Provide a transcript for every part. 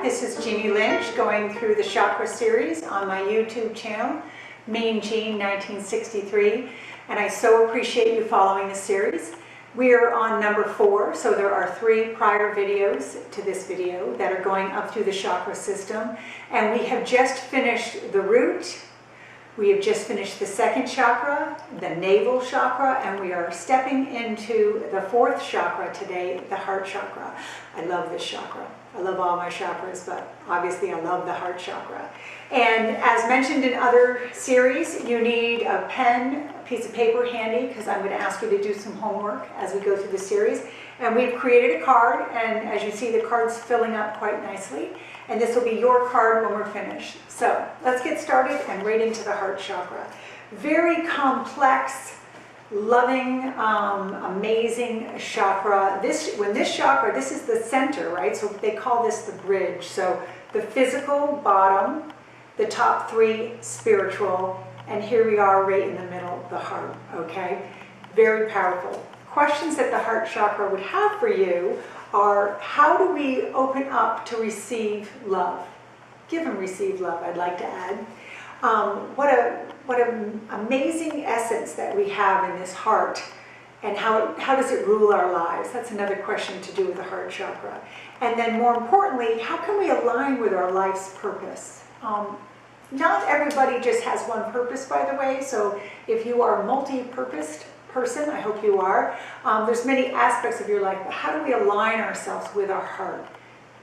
this is Jeannie Lynch going through the chakra series on my YouTube channel, Mean Jean 1963, and I so appreciate you following the series. We are on number 4, so there are 3 prior videos to this video that are going up through the chakra system, and we have just finished the root. We have just finished the 2nd chakra, the navel chakra, and we are stepping into the 4th chakra today, the heart chakra. I love this chakra. I love all my chakras, but obviously I love the heart chakra. And as mentioned in other series, you need a pen, a piece of paper handy, because I'm going to ask you to do some homework as we go through the series. And we've created a card, and as you see, the card's filling up quite nicely. And this will be your card when we're finished. So let's get started and right into the heart chakra. Very complex, loving, amazing chakra. This chakra, this is the center, right? So they call this the bridge. So the physical bottom, the top 3 spiritual, and here we are right in the middle, the heart, okay? Very powerful. Questions that the heart chakra would have for you are, how do we open up to receive love? Give and receive love, I'd like to add. What an amazing essence that we have in this heart, and how does it rule our lives? That's another question to do with the heart chakra. And then more importantly, how can we align with our life's purpose? Not everybody just has one purpose, by the way, so if you are a multi-purposed person, I hope you are, there's many aspects of your life, but how do we align ourselves with our heart?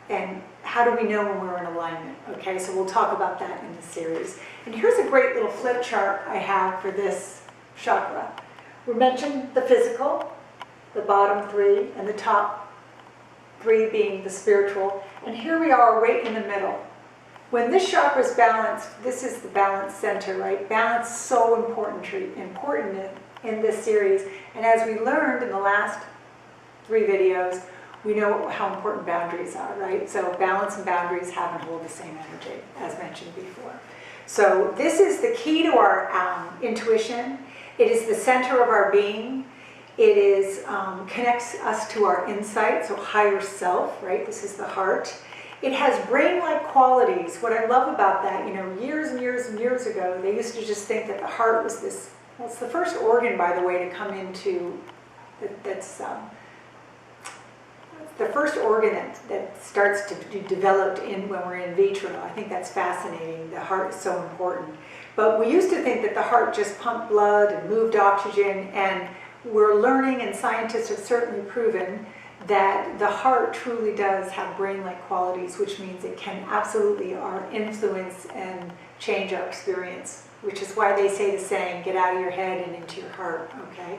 And how do we know when we're in alignment? Okay, so we'll talk about that in the series. And here's a great little flip chart I have for this chakra. We mentioned the physical, the bottom 3, and the top 3 being the spiritual. And here we are right in the middle. When this chakra is balanced, this is the balance center, right? Balance is so important in this series. And as we learned in the last 3 videos, we know how important boundaries are, right? So balance and boundaries have and hold the same energy, as mentioned before. So this is the key to our intuition. It is the center of our being. It is connects us to our insight, so higher self, right? This is the heart. It has brain-like qualities. What I love about that, you know, years and years and years ago, they used to just think that the heart was this, well, it's the first organ, by the way, to come into, that's the first organ that starts to be developed when we're in vitro. I think that's fascinating. The heart is so important. But we used to think that the heart just pumped blood and moved oxygen, and we're learning, and scientists have certainly proven, that the heart truly does have brain-like qualities, which means it can absolutely influence and change our experience, which is why they say the saying, get out of your head and into your heart, okay?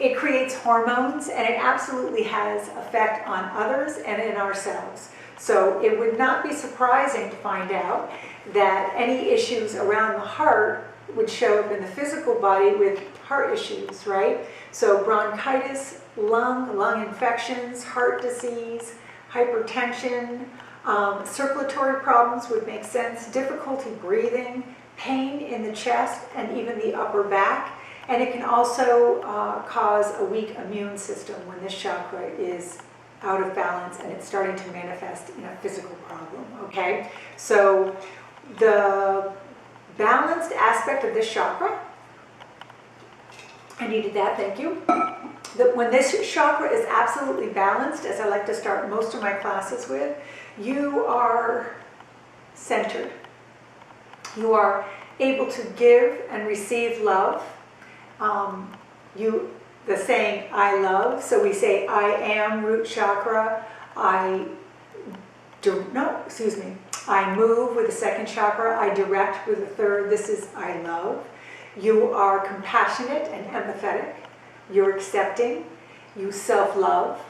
It creates hormones, and it absolutely has effect on others and in ourselves. So it would not be surprising to find out that any issues around the heart would show up in the physical body with heart issues, right? So bronchitis, lung infections, heart disease, hypertension, circulatory problems would make sense, difficulty breathing, pain in the chest and even the upper back. And it can also cause a weak immune system when this chakra is out of balance and it's starting to manifest in a physical problem, okay? So the balanced aspect of this chakra, I needed that, thank you. When this chakra is absolutely balanced, as I like to start most of my classes with, you are centered. You are able to give and receive love. The saying, I love, so we say, I am root chakra, I move with the 2nd chakra, I direct with the 3rd, this is I love. You are compassionate and empathetic. You're accepting. You self-love.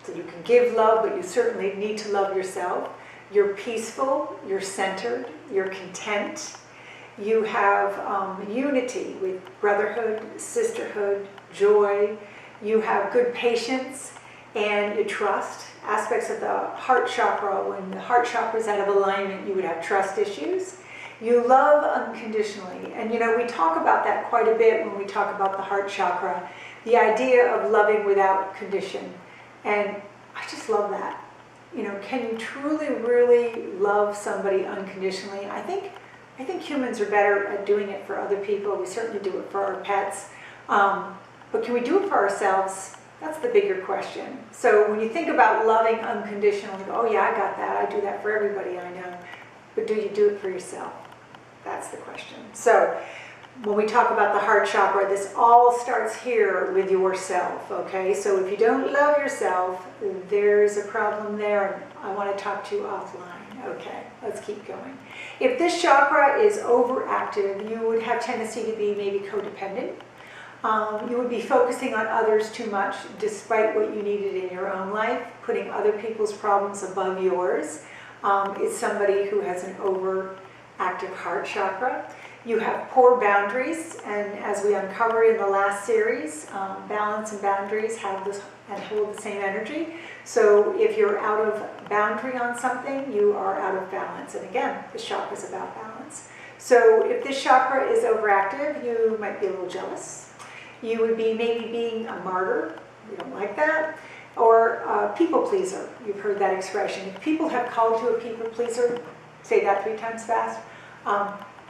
So you can give love, but you certainly need to love yourself. You're peaceful. You're centered. You're content. You have unity with brotherhood, sisterhood, joy. You have good patience, and you trust. Aspects of the heart chakra, when the heart chakra is out of alignment, you would have trust issues. You love unconditionally. And you know, we talk about that quite a bit when we talk about the heart chakra. The idea of loving without condition. And I just love that. You know, can you truly, really love somebody unconditionally? I think humans are better at doing it for other people. We certainly do it for our pets. But can we do it for ourselves? That's the bigger question. So when you think about loving unconditionally, oh yeah, I got that. I do that for everybody I know. But do you do it for yourself? That's the question. So when we talk about the heart chakra, this all starts here with yourself, okay? So if you don't love yourself, there's a problem there, and I want to talk to you offline. Okay, let's keep going. If this chakra is overactive, you would have tendency to be maybe codependent. You would be focusing on others too much, despite what you needed in your own life, putting other people's problems above yours. It's somebody who has an overactive heart chakra. You have poor boundaries, and as we uncovered in the last series, balance and boundaries have this and hold the same energy. So if you're out of boundary on something, you are out of balance. And again, the chakra is about balance. So if this chakra is overactive, you might be a little jealous. You would be maybe being a martyr. We don't like that. Or a people pleaser. You've heard that expression. If people have called you a people pleaser, say that 3 times fast.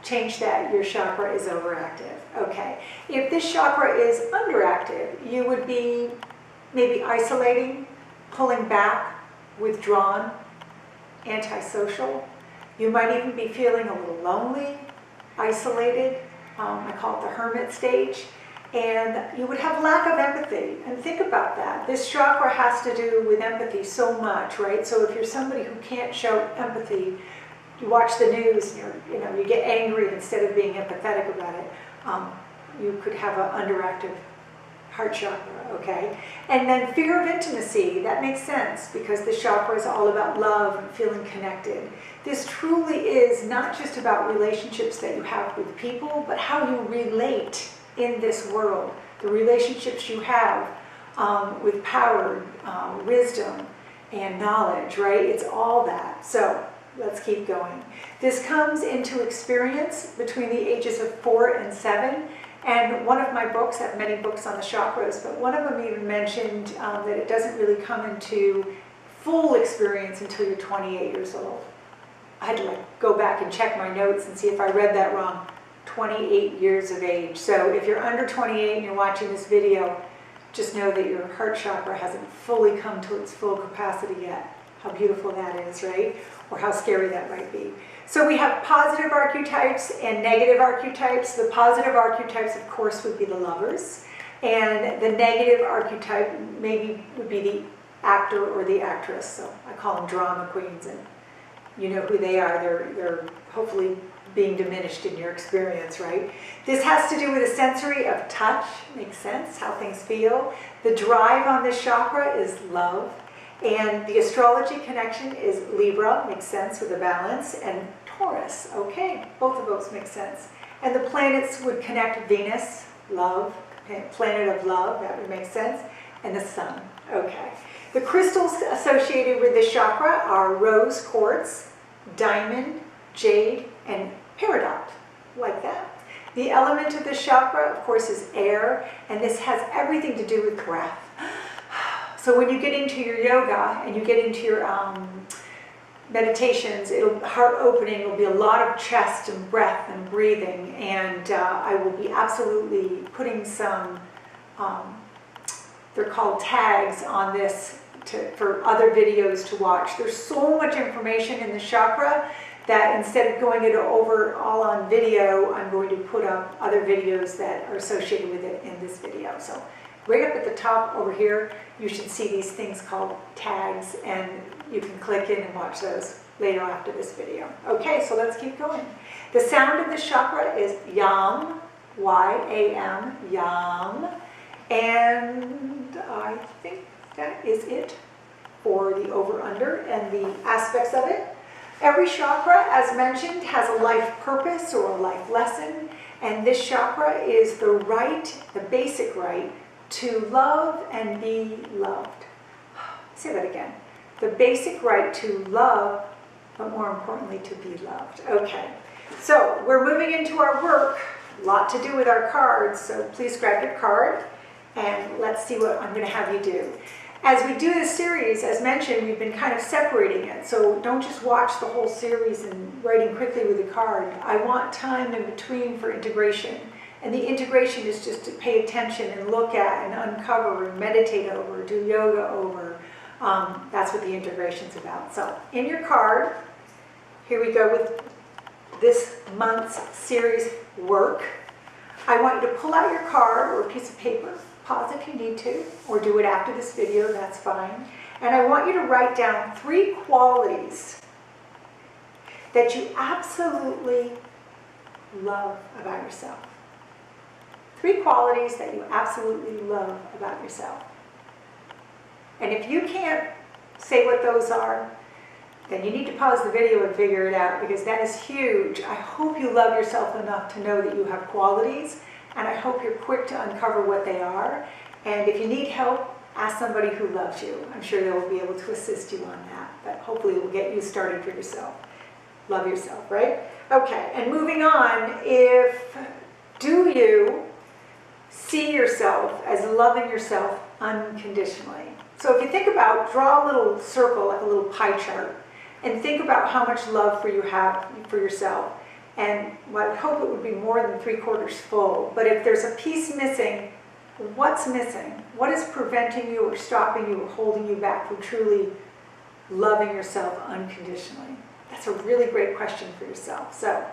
Change that. Your chakra is overactive. Okay. If this chakra is underactive, you would be maybe isolating, pulling back, withdrawn, antisocial. You might even be feeling a little lonely, isolated. I call it the hermit stage. And you would have lack of empathy. And think about that. This chakra has to do with empathy so much, right? So if you're somebody who can't show empathy, you watch the news and you get angry instead of being empathetic about it, you could have an underactive heart chakra, okay? And then fear of intimacy, that makes sense because the chakra is all about love and feeling connected. This truly is not just about relationships that you have with people, but how you relate in this world. The relationships you have with power, wisdom, and knowledge, right? It's all that. So let's keep going. This comes into experience between the ages of 4 and 7. And one of my books, I have many books on the chakras, but one of them even mentioned that it doesn't really come into full experience until you're 28 years old. I had to go back and check my notes and see if I read that wrong. 28 years of age. So if you're under 28 and you're watching this video, just know that your heart chakra hasn't fully come to its full capacity yet. How beautiful that is, right? Or how scary that might be. So we have positive archetypes and negative archetypes. The positive archetypes, of course, would be the lovers. And the negative archetype maybe would be the actor or the actress. So I call them drama queens, and you know who they are. They're hopefully being diminished in your experience, right? This has to do with a sensory of touch, makes sense, how things feel. The drive on this chakra is love. And the astrology connection is Libra, makes sense with the balance, and Taurus, okay, both of those make sense. And the planets would connect Venus, love, planet of love, that would make sense, and the sun, okay. The crystals associated with this chakra are rose quartz, diamond, jade, and peridot, like that. The element of this chakra, of course, is air, and this has everything to do with breath. So when you get into your yoga and you get into your meditations, heart opening, will be a lot of chest and breath and breathing, and I will be absolutely putting some, they're called tags on this for other videos to watch. There's so much information in the chakra that instead of going it over all on video, I'm going to put up other videos that are associated with it in this video. So right up at the top over here, you should see these things called tags, and you can click in and watch those later after this video. Okay, so let's keep going. The sound of the chakra is yam, Y-A-M, yam, and I think that is it for the over-under and the aspects of it. Every chakra, as mentioned, has a life purpose or a life lesson, and this chakra is the right, the basic right, to love and be loved. Say that again. The basic right to love, but more importantly, to be loved. Okay, so we're moving into our work. A lot to do with our cards, so please grab your card and let's see what I'm going to have you do. As we do this series, as mentioned, we've been kind of separating it. So don't just watch the whole series and writing quickly with a card. I want time in between for integration. And the integration is just to pay attention and look at and uncover and meditate over, do yoga over. That's what the integration's about. So in your card, here we go with this month's series work. I want you to pull out your card or a piece of paper. Pause if you need to, or do it after this video, that's fine. And I want you to write down 3 qualities that you absolutely love about yourself. 3 qualities that you absolutely love about yourself. And if you can't say what those are, then you need to pause the video and figure it out, because that is huge. I hope you love yourself enough to know that you have qualities, and I hope you're quick to uncover what they are. And if you need help, ask somebody who loves you. I'm sure they will be able to assist you on that, but hopefully it will get you started for yourself. Love yourself, right? Okay, and moving on, do you see yourself as loving yourself unconditionally? So if you think about, draw a little circle, like a little pie chart, and think about how much love you have for yourself. And I would hope it would be more than 3/4 full. But if there's a piece missing, what's missing? What is preventing you or stopping you or holding you back from truly loving yourself unconditionally? That's a really great question for yourself. So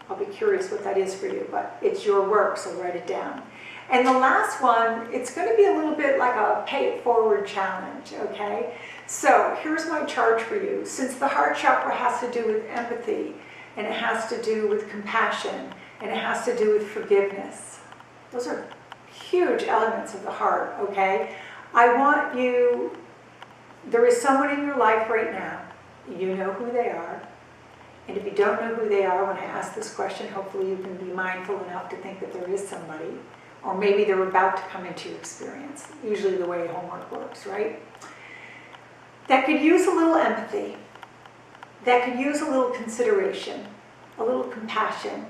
I'll be curious what that is for you, but it's your work, so write it down. And the last one, it's going to be a little bit like a pay it forward challenge, okay? So here's my charge for you. Since the heart chakra has to do with empathy, and it has to do with compassion, and it has to do with forgiveness. Those are huge elements of the heart, okay? I want you, there is someone in your life right now, you know who they are, and if you don't know who they are, when I ask this question, hopefully you can be mindful enough to think that there is somebody, or maybe they're about to come into your experience, usually the way homework works, right? That could use a little empathy, that could use a little consideration, a little compassion,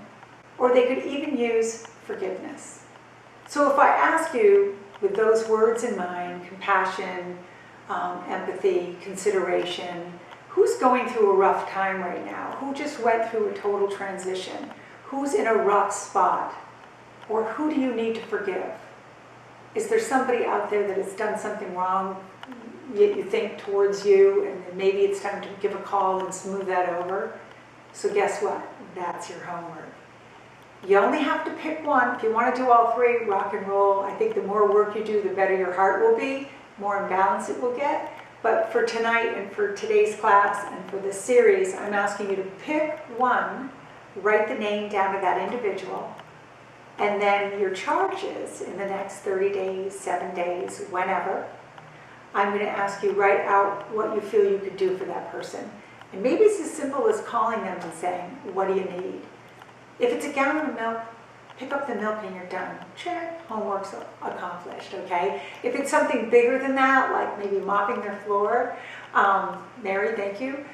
or they could even use forgiveness. So if I ask you, with those words in mind, compassion, empathy, consideration, who's going through a rough time right now? Who just went through a total transition? Who's in a rough spot? Or who do you need to forgive? Is there somebody out there that has done something wrong, yet you think towards you, and maybe it's time to give a call and smooth that over? So guess what? That's your homework. You only have to pick one. If you want to do all 3, rock and roll. I think the more work you do, the better your heart will be, more in balance it will get. But for tonight and for today's class and for this series, I'm asking you to pick one, write the name down of that individual, and then your charge is, in the next 30 days, 7 days, whenever, I'm going to ask you, write out what you feel you could do for that person. And maybe it's as simple as calling them and saying, what do you need? If it's a gallon of milk, pick up the milk and you're done. Check, homework's accomplished, okay? If it's something bigger than that, like maybe mopping their floor, Mary, thank you,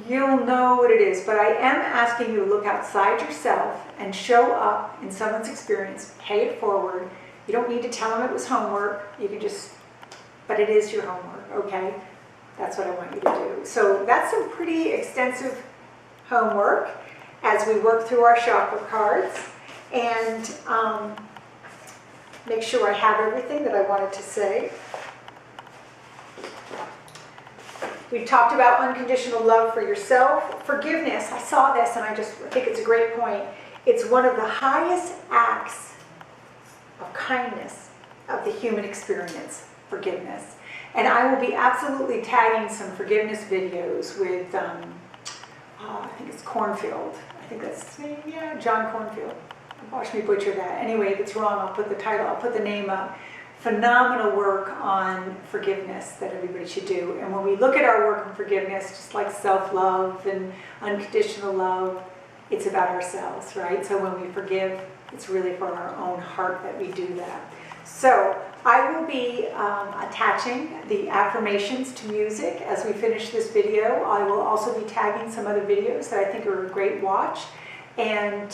you'll know what it is. But I am asking you to look outside yourself and show up in someone's experience, pay it forward. You don't need to tell them it was homework. You can just, but it is your homework, okay? That's what I want you to do. So that's some pretty extensive homework as we work through our chakra cards. And make sure I have everything that I wanted to say. We talked about unconditional love for yourself. Forgiveness, I saw this and I think it's a great point. It's one of the highest acts of kindness of the human experience, forgiveness. And I will be absolutely tagging some forgiveness videos with, I think it's Cornfield. I think that's, yeah, John Cornfield. Watch me butcher that. Anyway, if it's wrong, I'll put the title, I'll put the name up. Phenomenal work on forgiveness that everybody should do. And when we look at our work on forgiveness, just like self-love and unconditional love, it's about ourselves, right? So when we forgive, it's really for our own heart that we do that. So I will be attaching the affirmations to music as we finish this video. I will also be tagging some other videos that I think are a great watch, and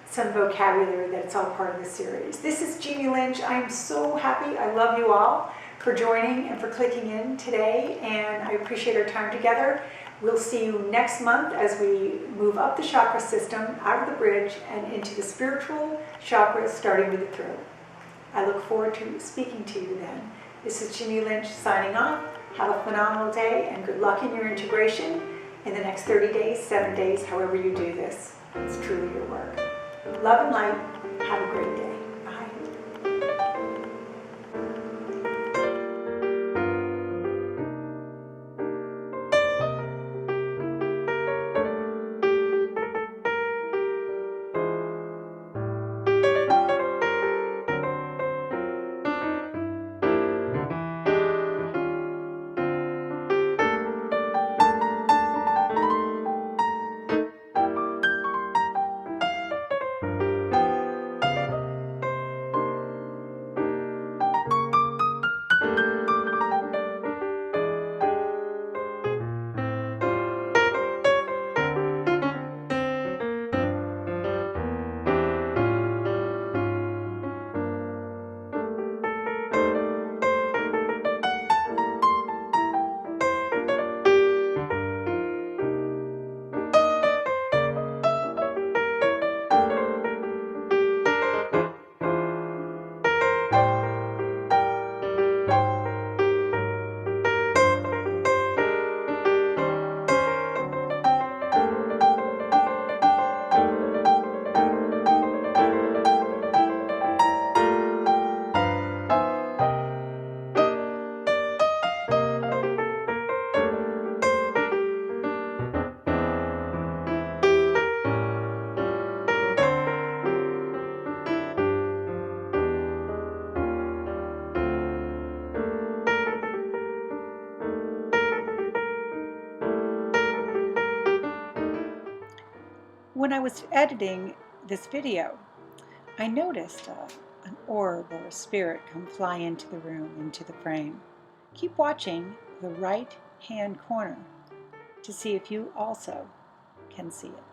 some vocabulary that's all part of the series. This is Jeannie Lynch. I am so happy. I love you all. for joining and for clicking in today, and I appreciate our time together. We'll see you next month as we move up the chakra system, out of the bridge, and into the spiritual chakras, starting with the throat. I look forward to speaking to you then. This is Jeannie Lynch signing off. Have a phenomenal day and good luck in your integration in the next 30 days, 7 days, however you do this. It's truly your work. Love and light. Have a great day. When I was editing this video, I noticed an orb or a spirit come fly into the room, into the frame. Keep watching the right hand corner to see if you also can see it.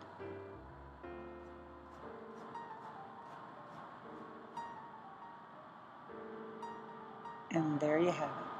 And there you have it.